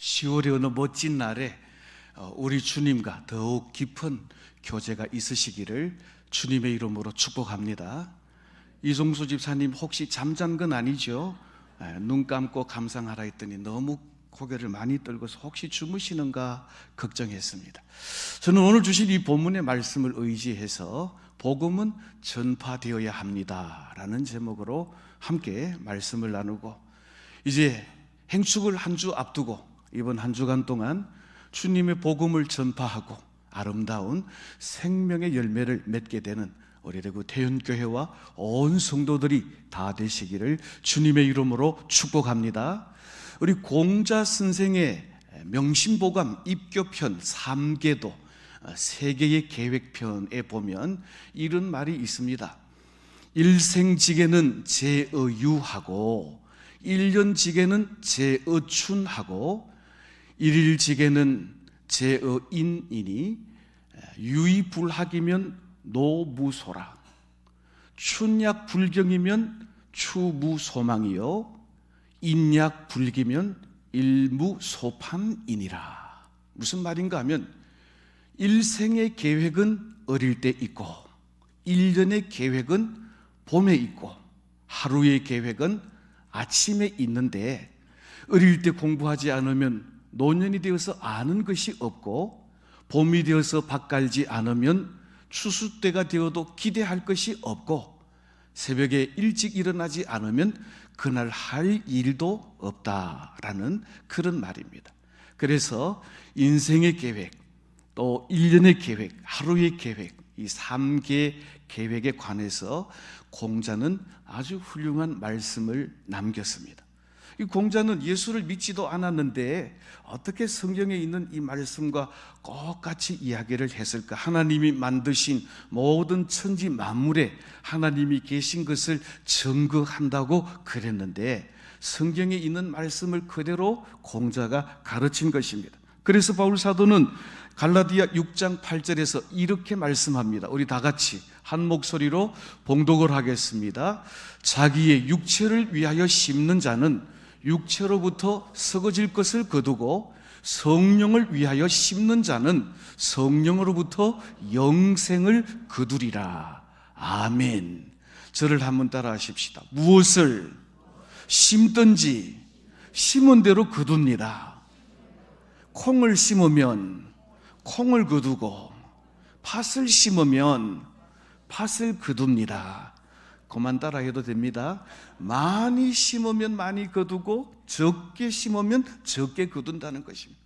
10월의 어느 멋진 날에 우리 주님과 더욱 깊은 교제가 있으시기를 주님의 이름으로 축복합니다. 이종수 집사님 혹시 잠잔 건 아니죠? 눈 감고 감상하라 했더니 너무 고개를 많이 떨고서 혹시 주무시는가 걱정했습니다. 저는 오늘 주신 이 본문의 말씀을 의지해서 복음은 전파되어야 합니다 라는 제목으로 함께 말씀을 나누고, 이제 행축을 한 주 앞두고 이번 한 주간 동안 주님의 복음을 전파하고 아름다운 생명의 열매를 맺게 되는 우리 대구 태윤교회와 온 성도들이 다 되시기를 주님의 이름으로 축복합니다. 우리 공자 선생의 명심보감 입교편 3계도 세계의 계획편에 보면 이런 말이 있습니다. 일생지계는 제어유하고 일년지계는 제어춘하고 일일지계는 제어인이니 유의불학이면 노무소라. 춘약불경이면 추무소망이요 인약불기면 일무소판이니라. 무슨 말인가 하면 일생의 계획은 어릴 때 있고 일년의 계획은 봄에 있고 하루의 계획은 아침에 있는데, 어릴 때 공부하지 않으면 노년이 되어서 아는 것이 없고 봄이 되어서 밭 갈지 않으면 추수 때가 되어도 기대할 것이 없고 새벽에 일찍 일어나지 않으면 그날 할 일도 없다라는 그런 말입니다. 그래서 인생의 계획, 또 1년의 계획, 하루의 계획, 이 3개 계획에 관해서 공자는 아주 훌륭한 말씀을 남겼습니다. 이 공자는 예수를 믿지도 않았는데 어떻게 성경에 있는 이 말씀과 똑같이 이야기를 했을까? 하나님이 만드신 모든 천지 만물에 하나님이 계신 것을 증거한다고 그랬는데 성경에 있는 말씀을 그대로 공자가 가르친 것입니다. 그래서 바울 사도는 갈라디아 6장 8절에서 이렇게 말씀합니다. 우리 다 같이 한 목소리로 봉독을 하겠습니다. 자기의 육체를 위하여 심는 자는 육체로부터 썩어질 것을 거두고 성령을 위하여 심는 자는 성령으로부터 영생을 거두리라. 아멘. 저를 한번 따라 하십시다. 무엇을 심든지 심은 대로 거둡니다. 콩을 심으면 콩을 거두고 팥을 심으면 팥을 거둡니다. 그만 따라 해도 됩니다. 많이 심으면 많이 거두고 적게 심으면 적게 거둔다는 것입니다.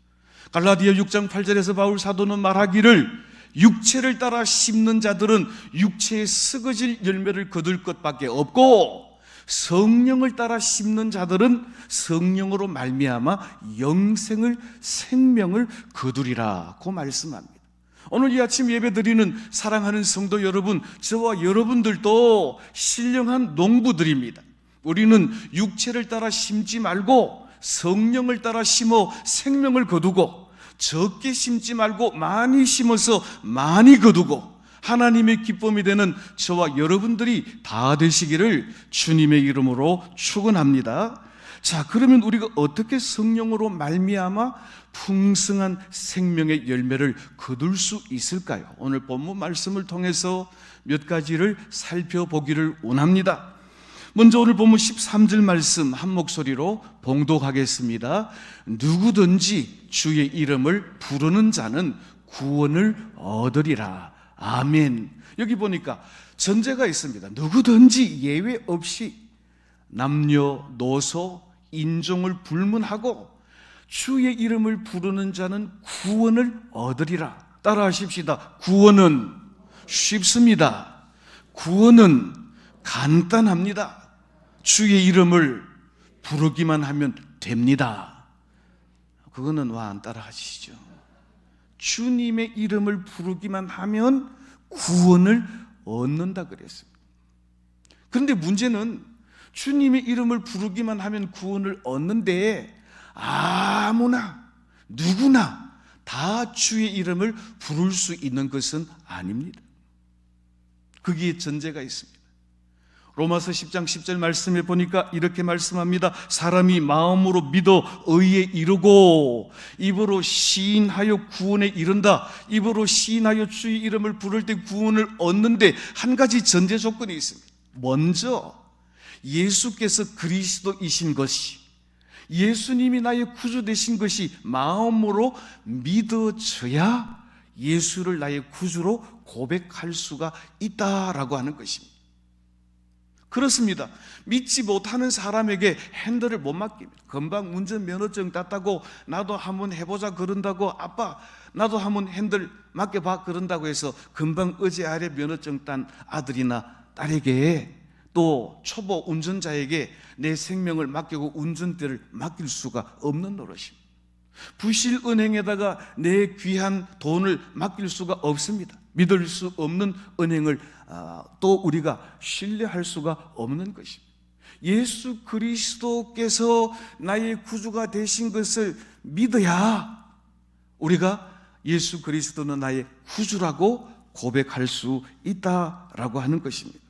갈라디아 6장 8절에서 바울 사도는 말하기를 육체를 따라 심는 자들은 육체에 썩어질 열매를 거둘 것밖에 없고 성령을 따라 심는 자들은 성령으로 말미암아 영생을 생명을 거두리라 고 말씀합니다. 오늘 이 아침 예배드리는 사랑하는 성도 여러분, 저와 여러분들도 신령한 농부들입니다. 우리는 육체를 따라 심지 말고 성령을 따라 심어 생명을 거두고, 적게 심지 말고 많이 심어서 많이 거두고 하나님의 기쁨이 되는 저와 여러분들이 다 되시기를 주님의 이름으로 축원합니다. 자, 그러면 우리가 어떻게 성령으로 말미암아 풍성한 생명의 열매를 거둘 수 있을까요? 오늘 본문 말씀을 통해서 몇 가지를 살펴보기를 원합니다. 먼저 오늘 본문 13절 말씀 한 목소리로 봉독하겠습니다. 누구든지 주의 이름을 부르는 자는 구원을 얻으리라. 아멘. 여기 보니까 전제가 있습니다. 누구든지 예외 없이 남녀노소 인종을 불문하고 주의 이름을 부르는 자는 구원을 얻으리라. 따라 하십시다. 구원은 쉽습니다. 구원은 간단합니다. 주의 이름을 부르기만 하면 됩니다. 그거는 와 안 따라 하시죠. 주님의 이름을 부르기만 하면 구원을 얻는다 그랬습니다. 그런데 문제는 주님의 이름을 부르기만 하면 구원을 얻는데 아무나 누구나 다 주의 이름을 부를 수 있는 것은 아닙니다. 거기에 전제가 있습니다. 로마서 10장 10절 말씀에 보니까 이렇게 말씀합니다. 사람이 마음으로 믿어 의에 이르고 입으로 시인하여 구원에 이른다. 입으로 시인하여 주의 이름을 부를 때 구원을 얻는데 한 가지 전제 조건이 있습니다. 먼저 예수께서 그리스도이신 것이, 예수님이 나의 구주 되신 것이 마음으로 믿어져야 예수를 나의 구주로 고백할 수가 있다라고 하는 것입니다. 그렇습니다. 믿지 못하는 사람에게 핸들을 못 맡깁니다. 금방 운전면허증 땄다고 나도 한번 해보자 그런다고, 아빠 나도 한번 핸들 맡겨봐 그런다고 해서 금방 의제 아래 면허증 딴 아들이나 딸에게, 또 초보 운전자에게 내 생명을 맡기고 운전대를 맡길 수가 없는 노릇입니다. 부실 은행에다가 내 귀한 돈을 맡길 수가 없습니다. 믿을 수 없는 은행을 또 우리가 신뢰할 수가 없는 것입니다. 예수 그리스도께서 나의 구주가 되신 것을 믿어야 우리가 예수 그리스도는 나의 구주라고 고백할 수 있다라고 하는 것입니다.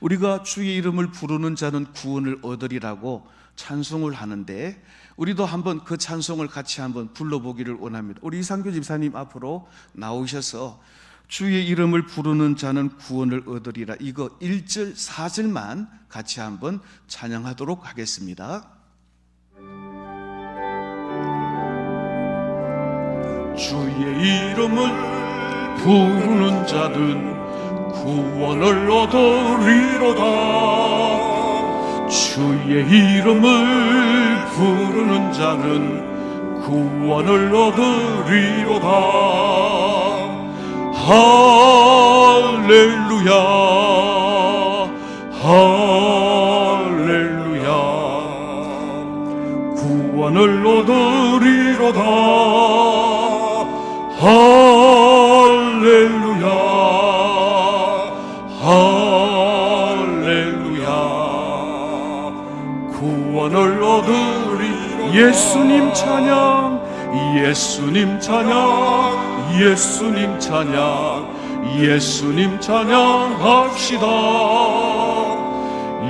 우리가 주의 이름을 부르는 자는 구원을 얻으리라고 찬송을 하는데, 우리도 한번 그 찬송을 같이 한번 불러보기를 원합니다. 우리 이상규 집사님 앞으로 나오셔서 주의 이름을 부르는 자는 구원을 얻으리라, 이거 1절 4절만 같이 한번 찬양하도록 하겠습니다. 주의 이름을 부르는 자는 구원을 얻으리로다. 주의 이름을 부르는 자는 구원을 얻으리로다. 할렐루야, 할렐루야. 구원을 얻으리로다. 할렐루야, 할렐루야. 구원을 얻으리. 예수님 찬양, 예수님 찬양, 예수님 찬양, 예수님 찬양합시다.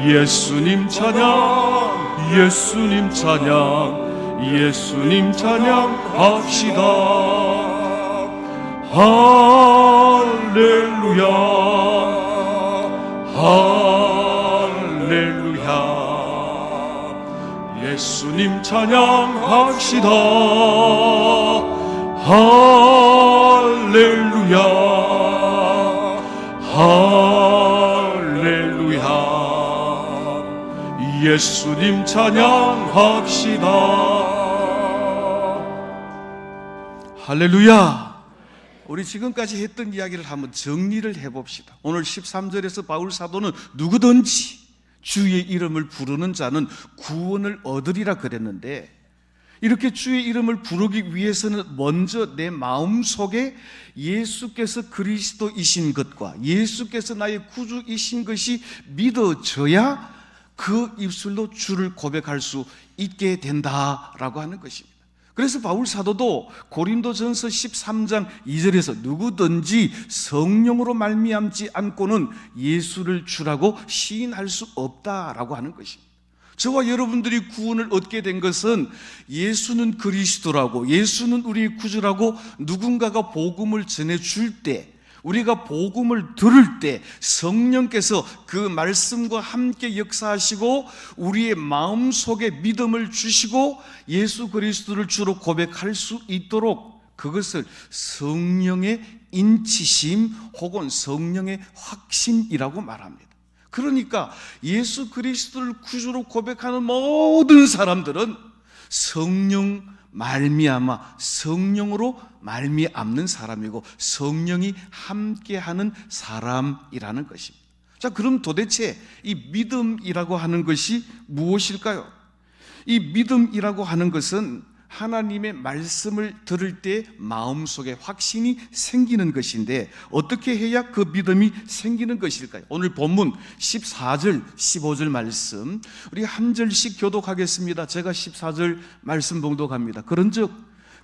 예수님 찬양, 예수님 찬양, 예수님 찬양합시다. 할렐루야, 할렐루야. 예수님 찬양합시다. 할렐루야, 할렐루야. 예수님 찬양합시다. 할렐루야. 우리 지금까지 했던 이야기를 한번 정리를 해봅시다. 오늘 13절에서 바울 사도는 누구든지 주의 이름을 부르는 자는 구원을 얻으리라 그랬는데, 이렇게 주의 이름을 부르기 위해서는 먼저 내 마음속에 예수께서 그리스도이신 것과 예수께서 나의 구주이신 것이 믿어져야 그 입술로 주를 고백할 수 있게 된다라고 하는 것입니다. 그래서 바울 사도도 고린도전서 13장 2절에서 누구든지 성령으로 말미암지 않고는 예수를 주라고 시인할 수 없다라고 하는 것입니다. 저와 여러분들이 구원을 얻게 된 것은 예수는 그리스도라고, 예수는 우리의 구주라고 누군가가 복음을 전해줄 때, 우리가 복음을 들을 때 성령께서 그 말씀과 함께 역사하시고 우리의 마음속에 믿음을 주시고 예수 그리스도를 주로 고백할 수 있도록, 그것을 성령의 인치심 혹은 성령의 확신이라고 말합니다. 그러니까 예수 그리스도를 구주로 고백하는 모든 사람들은 성령 말미암아, 성령으로 말미암는 사람이고 성령이 함께하는 사람이라는 것입니다. 자, 그럼 도대체 이 믿음이라고 하는 것이 무엇일까요? 이 믿음이라고 하는 것은 하나님의 말씀을 들을 때 마음속에 확신이 생기는 것인데, 어떻게 해야 그 믿음이 생기는 것일까요? 오늘 본문 14절, 15절 말씀 우리 한 절씩 교독하겠습니다. 제가 14절 말씀 봉독합니다. 그런즉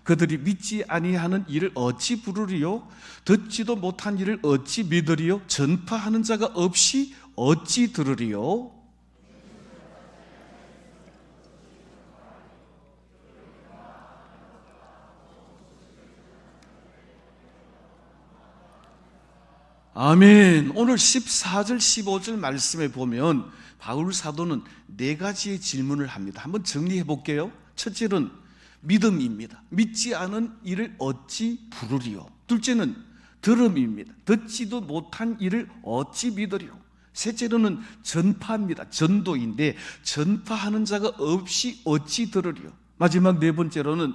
그들이 믿지 아니하는 일을 어찌 부르리요? 듣지도 못한 일을 어찌 믿으리요? 전파하는 자가 없이 어찌 들으리요? 아멘. 오늘 14절 15절 말씀에 보면 바울 사도는 네 가지의 질문을 합니다. 한번 정리해 볼게요. 첫째는 믿음입니다. 믿지 않은 이를 어찌 부르리요? 둘째는 들음입니다. 듣지도 못한 이를 어찌 믿으리요? 셋째로는 전파입니다. 전도인데 전파하는 자가 없이 어찌 들으리요? 마지막 네 번째로는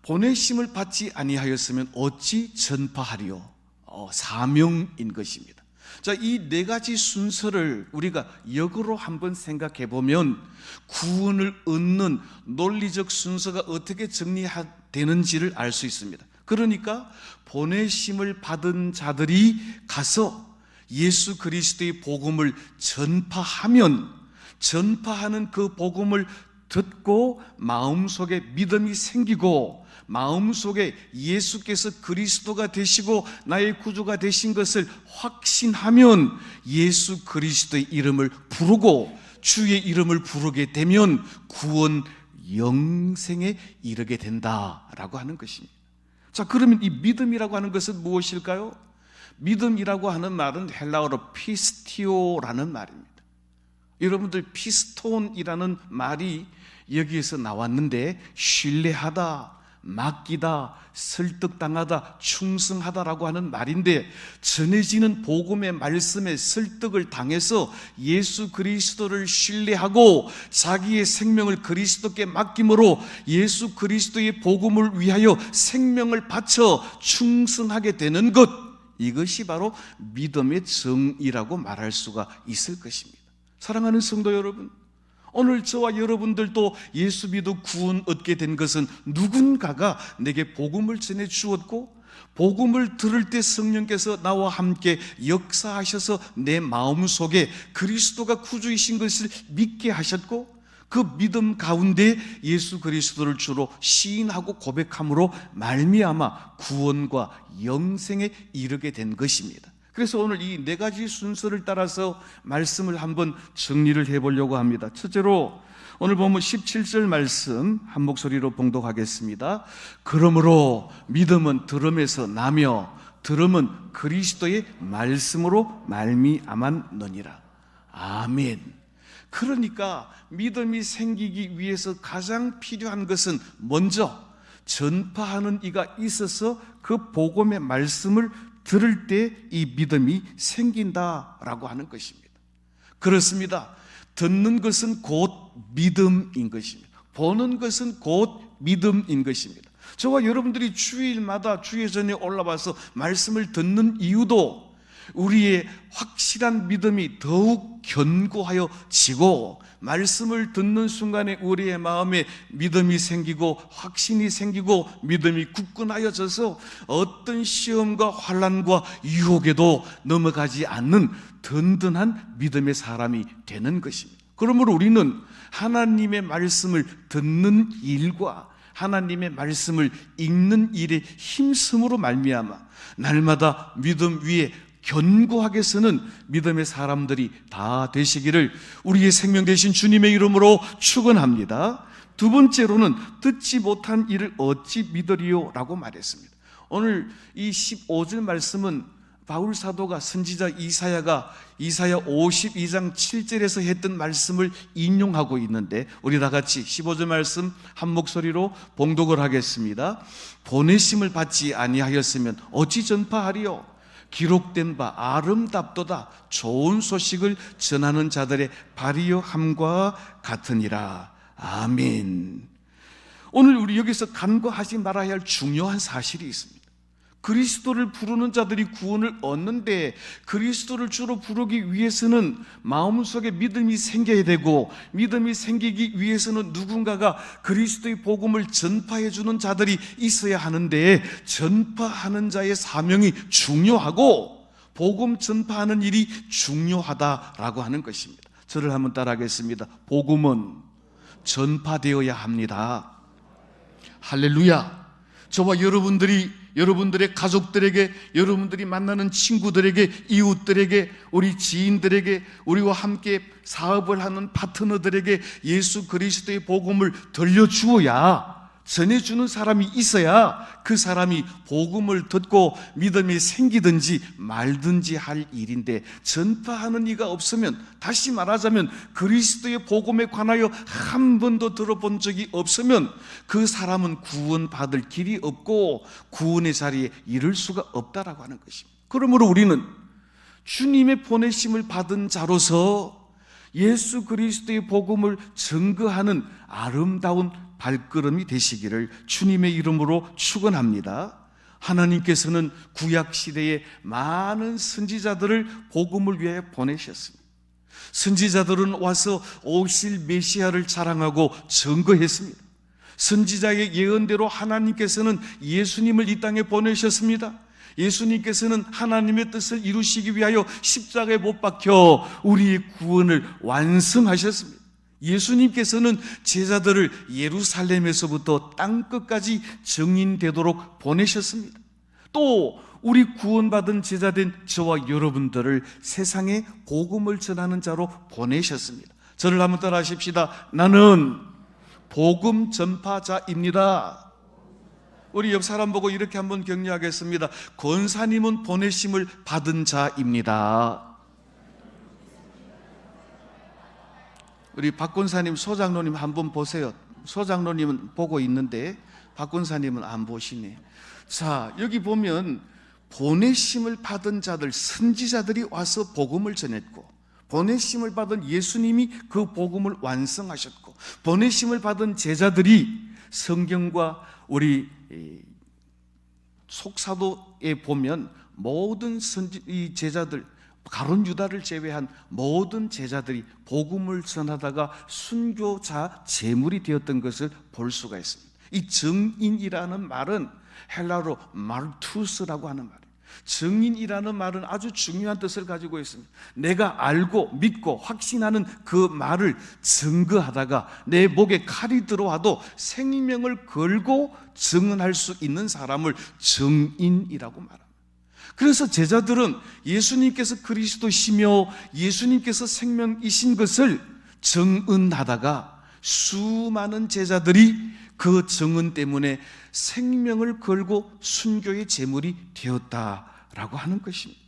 보내심을 받지 아니하였으면 어찌 전파하리요? 사명인 것입니다. 자, 이 네 가지 순서를 우리가 역으로 한번 생각해 보면 구원을 얻는 논리적 순서가 어떻게 정리되는지를 알 수 있습니다. 그러니까 보내심을 받은 자들이 가서 예수 그리스도의 복음을 전파하면, 전파하는 그 복음을 듣고 마음속에 믿음이 생기고 마음속에 예수께서 그리스도가 되시고 나의 구주가 되신 것을 확신하면 예수 그리스도의 이름을 부르고 주의 이름을 부르게 되면 구원 영생에 이르게 된다라고 하는 것입니다. 자, 그러면 이 믿음이라고 하는 것은 무엇일까요? 믿음이라고 하는 말은 헬라어로 피스티오라는 말입니다. 여러분들 피스톤이라는 말이 여기에서 나왔는데 신뢰하다, 맡기다, 설득당하다, 충성하다라고 하는 말인데 전해지는 복음의 말씀에 설득을 당해서 예수 그리스도를 신뢰하고 자기의 생명을 그리스도께 맡김으로 예수 그리스도의 복음을 위하여 생명을 바쳐 충성하게 되는 것, 이것이 바로 믿음의 정의라고 말할 수가 있을 것입니다. 사랑하는 성도 여러분, 오늘 저와 여러분들도 예수 믿어 구원 얻게 된 것은 누군가가 내게 복음을 전해 주었고 복음을 들을 때 성령께서 나와 함께 역사하셔서 내 마음속에 그리스도가 구주이신 것을 믿게 하셨고 그 믿음 가운데 예수 그리스도를 주로 시인하고 고백함으로 말미암아 구원과 영생에 이르게 된 것입니다. 그래서 오늘 이 네 가지 순서를 따라서 말씀을 한번 정리를 해보려고 합니다. 첫째로 오늘 보면 17절 말씀 한 목소리로 봉독하겠습니다. 그러므로 믿음은 들음에서 나며 들음은 그리스도의 말씀으로 말미암았느니라. 아멘. 그러니까 믿음이 생기기 위해서 가장 필요한 것은 먼저 전파하는 이가 있어서 그 복음의 말씀을 들을 때 이 믿음이 생긴다라고 하는 것입니다. 그렇습니다. 듣는 것은 곧 믿음인 것입니다. 보는 것은 곧 믿음인 것입니다. 저와 여러분들이 주일마다 주예전에 올라와서 말씀을 듣는 이유도 우리의 확실한 믿음이 더욱 견고하여지고 말씀을 듣는 순간에 우리의 마음에 믿음이 생기고 확신이 생기고 믿음이 굳건하여져서 어떤 시험과 환난과 유혹에도 넘어가지 않는 든든한 믿음의 사람이 되는 것입니다. 그러므로 우리는 하나님의 말씀을 듣는 일과 하나님의 말씀을 읽는 일에 힘쓰므로 말미암아 날마다 믿음 위에 견고하게 서는 믿음의 사람들이 다 되시기를 우리의 생명 되신 주님의 이름으로 축원합니다. 두 번째로는 듣지 못한 이를 어찌 믿으리요? 라고 말했습니다. 오늘 이 15절 말씀은 바울 사도가 선지자 이사야가 이사야 52장 7절에서 했던 말씀을 인용하고 있는데 우리 다 같이 15절 말씀 한 목소리로 봉독을 하겠습니다. 보내심을 받지 아니하였으면 어찌 전파하리요? 기록된 바 아름답도다 좋은 소식을 전하는 자들의 발이요 함과 같으니라. 아멘. 오늘 우리 여기서 간과하지 말아야 할 중요한 사실이 있습니다. 그리스도를 부르는 자들이 구원을 얻는데 그리스도를 주로 부르기 위해서는 마음속에 믿음이 생겨야 되고 믿음이 생기기 위해서는 누군가가 그리스도의 복음을 전파해 주는 자들이 있어야 하는데 전파하는 자의 사명이 중요하고 복음 전파하는 일이 중요하다라고 하는 것입니다. 저를 한번 따라하겠습니다. 복음은 전파되어야 합니다. 할렐루야. 저와 여러분들이 여러분들의 가족들에게, 여러분들이 만나는 친구들에게, 이웃들에게, 우리 지인들에게, 우리와 함께 사업을 하는 파트너들에게 예수 그리스도의 복음을 들려주어야, 전해주는 사람이 있어야 그 사람이 복음을 듣고 믿음이 생기든지 말든지 할 일인데, 전파하는 이가 없으면, 다시 말하자면 그리스도의 복음에 관하여 한 번도 들어본 적이 없으면 그 사람은 구원받을 길이 없고 구원의 자리에 이를 수가 없다라고 하는 것입니다. 그러므로 우리는 주님의 보내심을 받은 자로서 예수 그리스도의 복음을 증거하는 아름다운 발걸음이 되시기를 주님의 이름으로 축원합니다. 하나님께서는 구약시대에 많은 선지자들을 복음을 위해 보내셨습니다. 선지자들은 와서 오실 메시아를 자랑하고 증거했습니다. 선지자의 예언대로 하나님께서는 예수님을 이 땅에 보내셨습니다. 예수님께서는 하나님의 뜻을 이루시기 위하여 십자가에 못 박혀 우리의 구원을 완성하셨습니다. 예수님께서는 제자들을 예루살렘에서부터 땅끝까지 증인되도록 보내셨습니다. 또 우리 구원받은 제자된 저와 여러분들을 세상에 복음을 전하는 자로 보내셨습니다. 저를 한번 따라 하십시다. 나는 복음 전파자입니다. 우리 옆 사람 보고 이렇게 한번 격려하겠습니다. 권사님은 보내심을 받은 자입니다. 우리 박 권사님, 소장로님 한번 보세요. 소장로님은 보고 있는데 박 권사님은 안 보시네. 자, 여기 보면 보내심을 받은 자들, 선지자들이 와서 복음을 전했고, 보내심을 받은 예수님이 그 복음을 완성하셨고, 보내심을 받은 제자들이 성경과 우리 속사도에 보면 모든 이 제자들, 가룟 유다를 제외한 모든 제자들이 복음을 전하다가 순교자 제물이 되었던 것을 볼 수가 있습니다. 이 증인이라는 말은 헬라어로 마르투스라고 하는 말이에요. 증인이라는 말은 아주 중요한 뜻을 가지고 있습니다. 내가 알고 믿고 확신하는 그 말을 증거하다가 내 목에 칼이 들어와도 생명을 걸고 증언할 수 있는 사람을 증인이라고 말합니다. 그래서 제자들은 예수님께서 그리스도시며 예수님께서 생명이신 것을 증언하다가 수많은 제자들이 그 증언 때문에 생명을 걸고 순교의 제물이 되었다라고 하는 것입니다.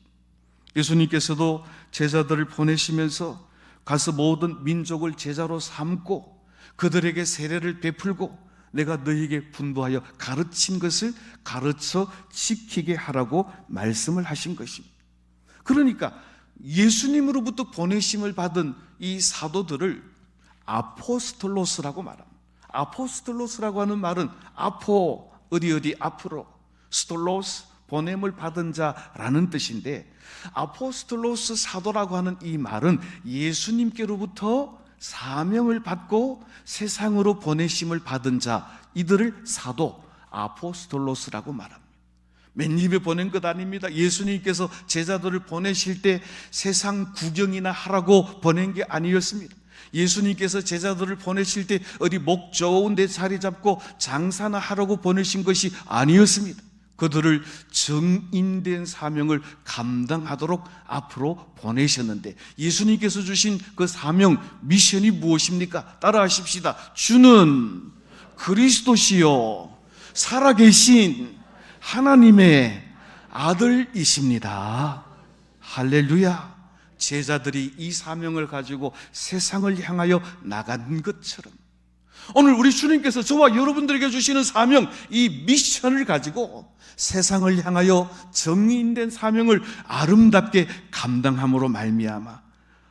예수님께서도 제자들을 보내시면서 가서 모든 민족을 제자로 삼고 그들에게 세례를 베풀고 내가 너희에게 분부하여 가르친 것을 가르쳐 지키게 하라고 말씀을 하신 것입니다. 그러니까 예수님으로부터 보내심을 받은 이 사도들을 아포스톨로스라고 말합니다. 아포스톨로스라고 하는 말은 아포, 어디 앞으로, 스톨로스, 보냄을 받은 자라는 뜻인데, 아포스톨로스 사도라고 하는 이 말은 예수님께로부터 사명을 받고 세상으로 보내심을 받은 자, 이들을 사도, 아포스톨로스라고 말합니다. 맨입에 보낸 것 아닙니다. 예수님께서 제자들을 보내실 때 세상 구경이나 하라고 보낸 게 아니었습니다. 예수님께서 제자들을 보내실 때 어디 목 좋은 데 자리 잡고 장사나 하라고 보내신 것이 아니었습니다. 그들을 증인된 사명을 감당하도록 앞으로 보내셨는데, 예수님께서 주신 그 사명, 미션이 무엇입니까? 따라하십시다. 주는 그리스도시요 살아계신 하나님의 아들이십니다. 할렐루야. 제자들이 이 사명을 가지고 세상을 향하여 나간 것처럼 오늘 우리 주님께서 저와 여러분들에게 주시는 사명, 이 미션을 가지고 세상을 향하여 정의인된 사명을 아름답게 감당함으로 말미암아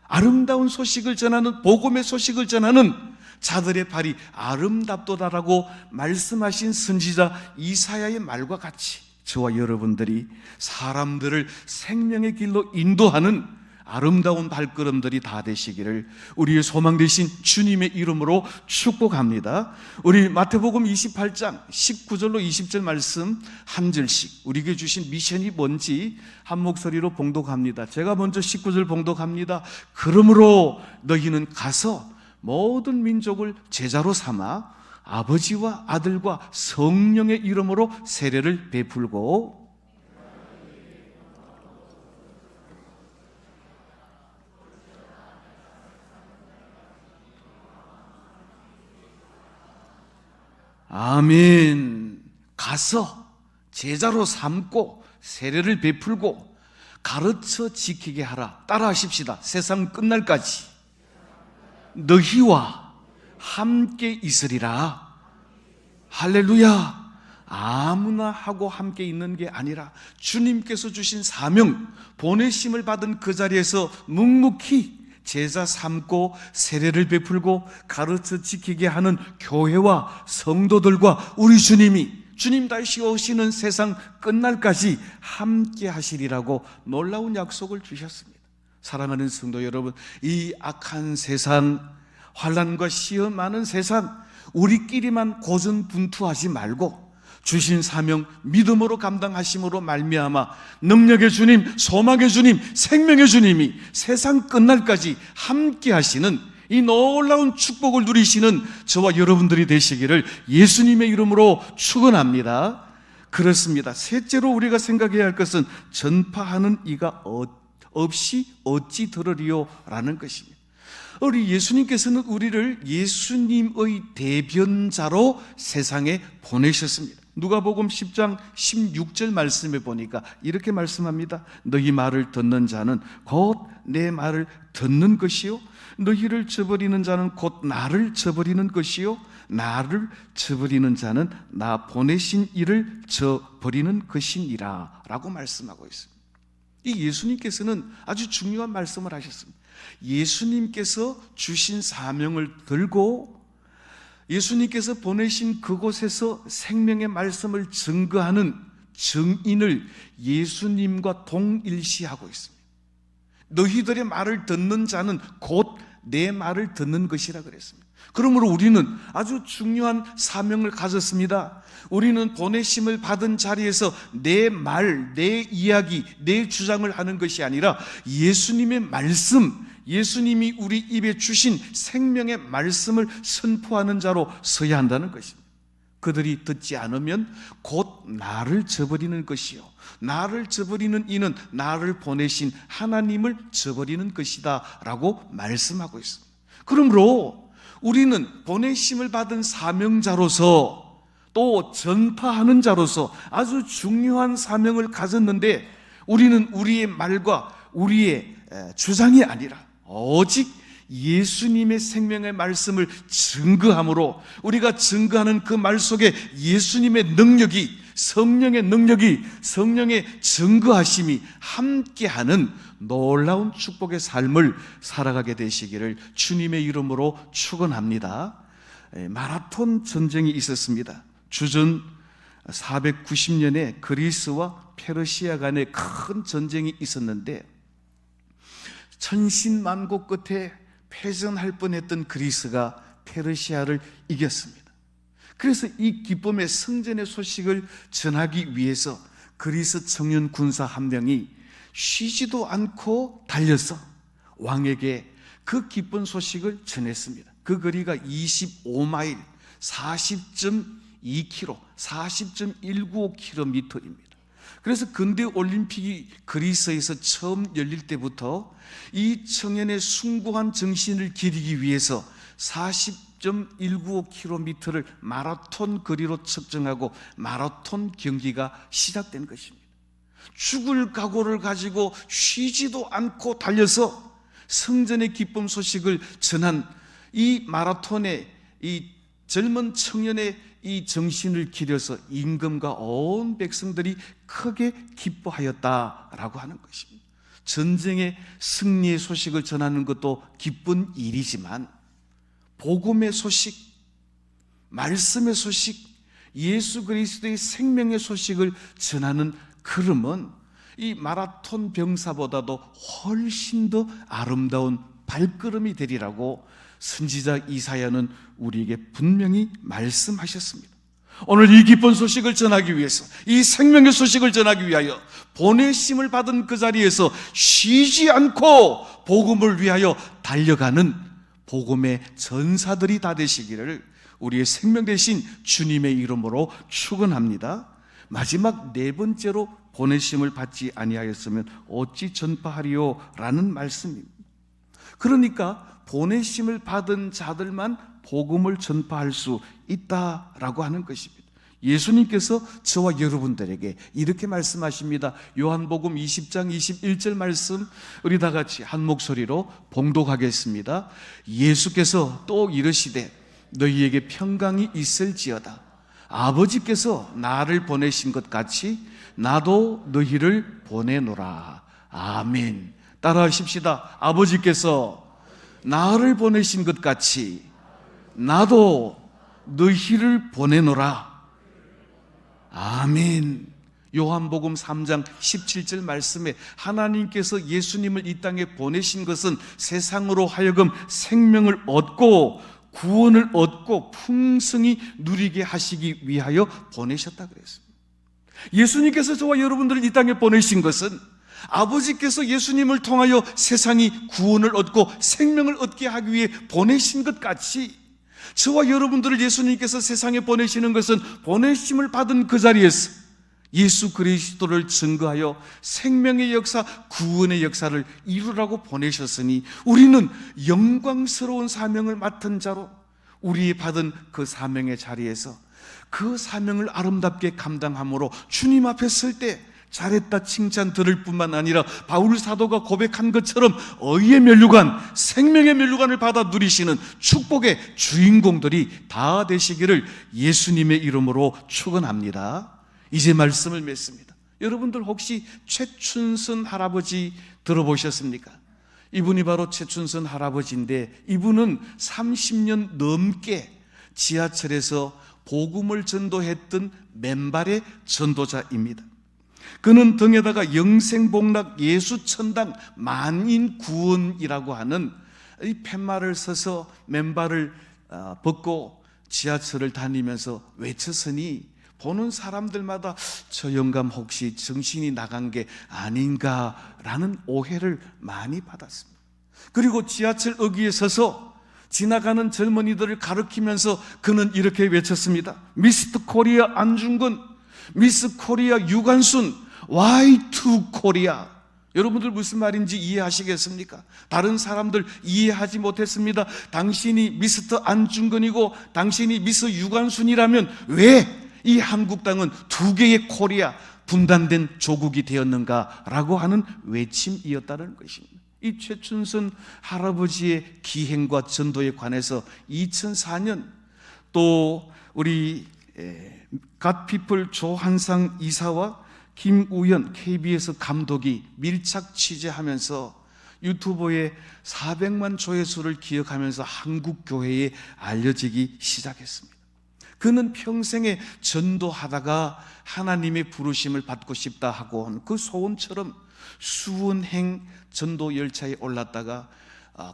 아름다운 소식을 전하는, 복음의 소식을 전하는 자들의 발이 아름답도다라고 말씀하신 선지자 이사야의 말과 같이 저와 여러분들이 사람들을 생명의 길로 인도하는 아름다운 발걸음들이 다 되시기를 우리의 소망 되신 주님의 이름으로 축복합니다. 우리 마태복음 28장 19절로 20절 말씀 한 절씩 우리에게 주신 미션이 뭔지 한 목소리로 봉독합니다. 제가 먼저 19절 봉독합니다. 그러므로 너희는 가서 모든 민족을 제자로 삼아 아버지와 아들과 성령의 이름으로 세례를 베풀고 아멘. 가서 제자로 삼고 세례를 베풀고 가르쳐 지키게 하라. 따라하십시다. 세상 끝날까지 너희와 함께 있으리라. 할렐루야. 아무나 하고 함께 있는 게 아니라 주님께서 주신 사명, 보내심을 받은 그 자리에서 묵묵히 제자 삼고 세례를 베풀고 가르쳐 지키게 하는 교회와 성도들과 우리 주님 다시 오시는 세상 끝날까지 함께 하시리라고 놀라운 약속을 주셨습니다. 사랑하는 성도 여러분, 이 악한 세상, 환난과 시험 많은 세상, 우리끼리만 고전분투하지 말고 주신 사명 믿음으로 감당하심으로 말미암아 능력의 주님, 소망의 주님, 생명의 주님이 세상 끝날까지 함께 하시는 이 놀라운 축복을 누리시는 저와 여러분들이 되시기를 예수님의 이름으로 축원합니다. 그렇습니다. 셋째로 우리가 생각해야 할 것은 전파하는 이가 없이 어찌 들으리요? 라는 것입니다. 우리 예수님께서는 우리를 예수님의 대변자로 세상에 보내셨습니다. 누가복음 10장 16절 말씀에 보니까 이렇게 말씀합니다. 너희 말을 듣는 자는 곧 내 말을 듣는 것이요 너희를 저버리는 자는 곧 나를 저버리는 것이요 나를 저버리는 자는 나 보내신 이를 저버리는 것이니라 라고 말씀하고 있습니다. 이 예수님께서는 아주 중요한 말씀을 하셨습니다. 예수님께서 주신 사명을 들고 예수님께서 보내신 그곳에서 생명의 말씀을 증거하는 증인을 예수님과 동일시하고 있습니다. 너희들의 말을 듣는 자는 곧 내 말을 듣는 것이라 그랬습니다. 그러므로 우리는 아주 중요한 사명을 가졌습니다. 우리는 보내심을 받은 자리에서 내 말, 내 이야기, 내 주장을 하는 것이 아니라 예수님의 말씀, 예수님이 우리 입에 주신 생명의 말씀을 선포하는 자로 서야 한다는 것입니다. 그들이 듣지 않으면 곧 나를 저버리는 것이요 나를 저버리는 이는 나를 보내신 하나님을 저버리는 것이다 라고 말씀하고 있습니다. 그러므로 우리는 보내심을 받은 사명자로서 또 전파하는 자로서 아주 중요한 사명을 가졌는데 우리는 우리의 말과 우리의 주장이 아니라 오직 예수님의 생명의 말씀을 증거함으로 우리가 증거하는 그 말 속에 예수님의 능력이 성령의 능력이 성령의 증거하심이 함께하는 놀라운 축복의 삶을 살아가게 되시기를 주님의 이름으로 축원합니다. 마라톤 전쟁이 있었습니다. 주전 490년에 그리스와 페르시아 간에 큰 전쟁이 있었는데 천신만고 끝에 패전할 뻔했던 그리스가 페르시아를 이겼습니다. 그래서 이 기쁨의 승전의 소식을 전하기 위해서 그리스 청년 군사 한 명이 쉬지도 않고 달려서 왕에게 그 기쁜 소식을 전했습니다. 그 거리가 25마일, 40.2km, 40.195km입니다. 그래서 근대 올림픽이 그리스에서 처음 열릴 때부터 이 청년의 숭고한 정신을 기리기 위해서 40.195km를 마라톤 거리로 측정하고 마라톤 경기가 시작된 것입니다. 죽을 각오를 가지고 쉬지도 않고 달려서 성전의 기쁨 소식을 전한 이 마라톤의 이 젊은 청년의 이 정신을 기려서 임금과 온 백성들이 크게 기뻐하였다라고 하는 것입니다. 전쟁의 승리의 소식을 전하는 것도 기쁜 일이지만 복음의 소식, 말씀의 소식, 예수 그리스도의 생명의 소식을 전하는 걸음은 이 마라톤 병사보다도 훨씬 더 아름다운 발걸음이 되리라고 선지자 이사야는 우리에게 분명히 말씀하셨습니다. 오늘 이 기쁜 소식을 전하기 위해서, 이 생명의 소식을 전하기 위하여 보내심을 받은 그 자리에서 쉬지 않고 복음을 위하여 달려가는 복음의 전사들이 다 되시기를 우리의 생명 되신 주님의 이름으로 축원합니다. 마지막 네 번째로 보내심을 받지 아니하였으면 어찌 전파하리요? 라는 말씀입니다. 그러니까 보내심을 받은 자들만 복음을 전파할 수 있다라고 하는 것입니다. 예수님께서 저와 여러분들에게 이렇게 말씀하십니다. 요한복음 20장 21절 말씀 우리 다 같이 한 목소리로 봉독하겠습니다. 예수께서 또 이르시되 너희에게 평강이 있을지어다. 아버지께서 나를 보내신 것 같이 나도 너희를 보내노라. 아멘. 따라하십시다. 아버지께서 나를 보내신 것 같이 나도 너희를 보내노라. 아멘. 요한복음 3장 17절 말씀에 하나님께서 예수님을 이 땅에 보내신 것은 세상으로 하여금 생명을 얻고 구원을 얻고 풍성히 누리게 하시기 위하여 보내셨다 그랬습니다. 예수님께서 저와 여러분들을 이 땅에 보내신 것은 아버지께서 예수님을 통하여 세상이 구원을 얻고 생명을 얻게 하기 위해 보내신 것 같이 저와 여러분들을 예수님께서 세상에 보내시는 것은 보내심을 받은 그 자리에서 예수 그리스도를 증거하여 생명의 역사, 구원의 역사를 이루라고 보내셨으니 우리는 영광스러운 사명을 맡은 자로 우리 받은 그 사명의 자리에서 그 사명을 아름답게 감당함으로 주님 앞에 설 때 잘했다 칭찬 들을 뿐만 아니라 바울 사도가 고백한 것처럼 의의 면류관, 생명의 면류관을 받아 누리시는 축복의 주인공들이 다 되시기를 예수님의 이름으로 축원합니다. 이제 말씀을 맺습니다. 여러분들 혹시 최춘선 할아버지 들어보셨습니까? 이분이 바로 최춘선 할아버지인데 이분은 30년 넘게 지하철에서 복음을 전도했던 맨발의 전도자입니다. 그는 등에다가 영생복락 예수천당 만인구원이라고 하는 이 팻말을 서서 맨발을 벗고 지하철을 다니면서 외쳤으니 보는 사람들마다 저 영감 혹시 정신이 나간 게 아닌가라는 오해를 많이 받았습니다. 그리고 지하철 어귀에 서서 지나가는 젊은이들을 가리키면서 그는 이렇게 외쳤습니다. 미스터 코리아 안중근, 미스 코리아 유관순, Y2 코리아. 여러분들 무슨 말인지 이해하시겠습니까? 다른 사람들 이해하지 못했습니다. 당신이 미스터 안중근이고 당신이 미스 유관순이라면 왜 이 한국 땅은 두 개의 코리아, 분단된 조국이 되었는가라고 하는 외침이었다는 것입니다. 이 최춘선 할아버지의 기행과 전도에 관해서 2004년 또 우리 갓피플 조한상 이사와 김우연 KBS 감독이 밀착 취재하면서 유튜브에 400만 조회수를 기억하면서 한국 교회에 알려지기 시작했습니다. 그는 평생에 전도하다가 하나님의 부르심을 받고 싶다 하고 한 그 소원처럼 수원행 전도 열차에 올랐다가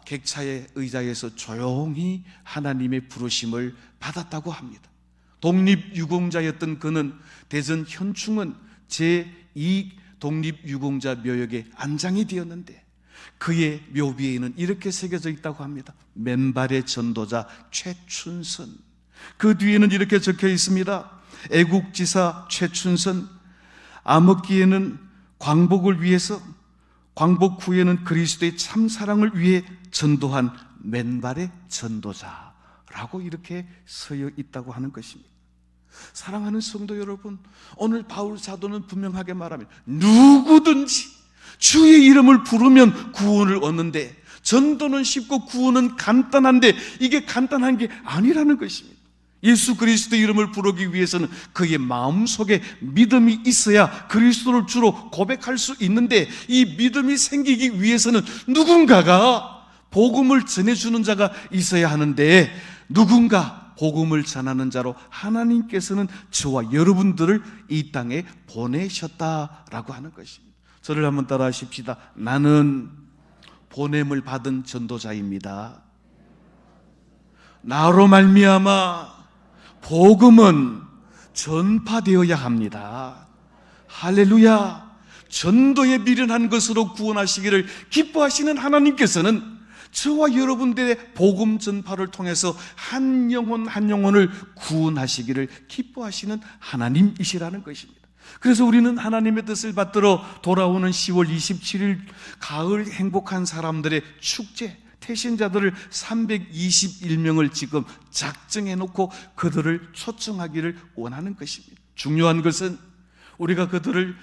객차의 의자에서 조용히 하나님의 부르심을 받았다고 합니다. 독립유공자였던 그는 대전 현충원 제2 독립유공자 묘역에 안장이 되었는데 그의 묘비에는 이렇게 새겨져 있다고 합니다. 맨발의 전도자 최춘선. 그 뒤에는 이렇게 적혀 있습니다. 애국지사 최춘선, 암흑기에는 광복을 위해서, 광복 후에는 그리스도의 참사랑을 위해 전도한 맨발의 전도자라고 이렇게 서여 있다고 하는 것입니다. 사랑하는 성도 여러분, 오늘 바울 사도는 분명하게 말합니다. 누구든지 주의 이름을 부르면 구원을 얻는데 전도는 쉽고 구원은 간단한데 이게 간단한 게 아니라는 것입니다. 예수 그리스도 이름을 부르기 위해서는 그의 마음속에 믿음이 있어야 그리스도를 주로 고백할 수 있는데 이 믿음이 생기기 위해서는 누군가가 복음을 전해주는 자가 있어야 하는데 누군가 복음을 전하는 자로 하나님께서는 저와 여러분들을 이 땅에 보내셨다라고 하는 것입니다. 저를 한번 따라 하십시다. 나는 보냄을 받은 전도자입니다. 나로 말미암아 복음은 전파되어야 합니다. 할렐루야. 전도에 미련한 것으로 구원하시기를 기뻐하시는 하나님께서는 저와 여러분들의 복음 전파를 통해서 한 영혼 한 영혼을 구원하시기를 기뻐하시는 하나님이시라는 것입니다. 그래서 우리는 하나님의 뜻을 받들어 돌아오는 10월 27일 가을 행복한 사람들의 축제, 태신자들을 321명을 지금 작정해 놓고 그들을 초청하기를 원하는 것입니다. 중요한 것은 우리가 그들을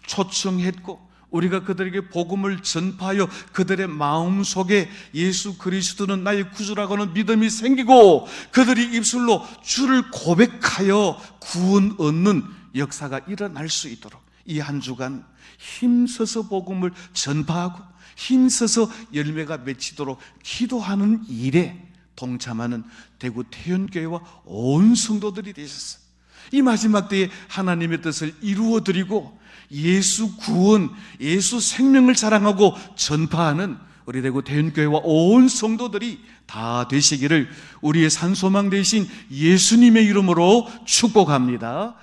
초청했고 우리가 그들에게 복음을 전파하여 그들의 마음속에 예수 그리스도는 나의 구주라고 하는 믿음이 생기고 그들이 입술로 주를 고백하여 구원 얻는 역사가 일어날 수 있도록 이 한 주간 힘써서 복음을 전파하고 힘써서 열매가 맺히도록 기도하는 일에 동참하는 대구 태연교회와 온 성도들이 되셨어요. 이 마지막 때에 하나님의 뜻을 이루어드리고 예수 구원, 예수 생명을 자랑하고 전파하는 우리 대구 태연교회와 온 성도들이 다 되시기를 우리의 산소망 되신 예수님의 이름으로 축복합니다.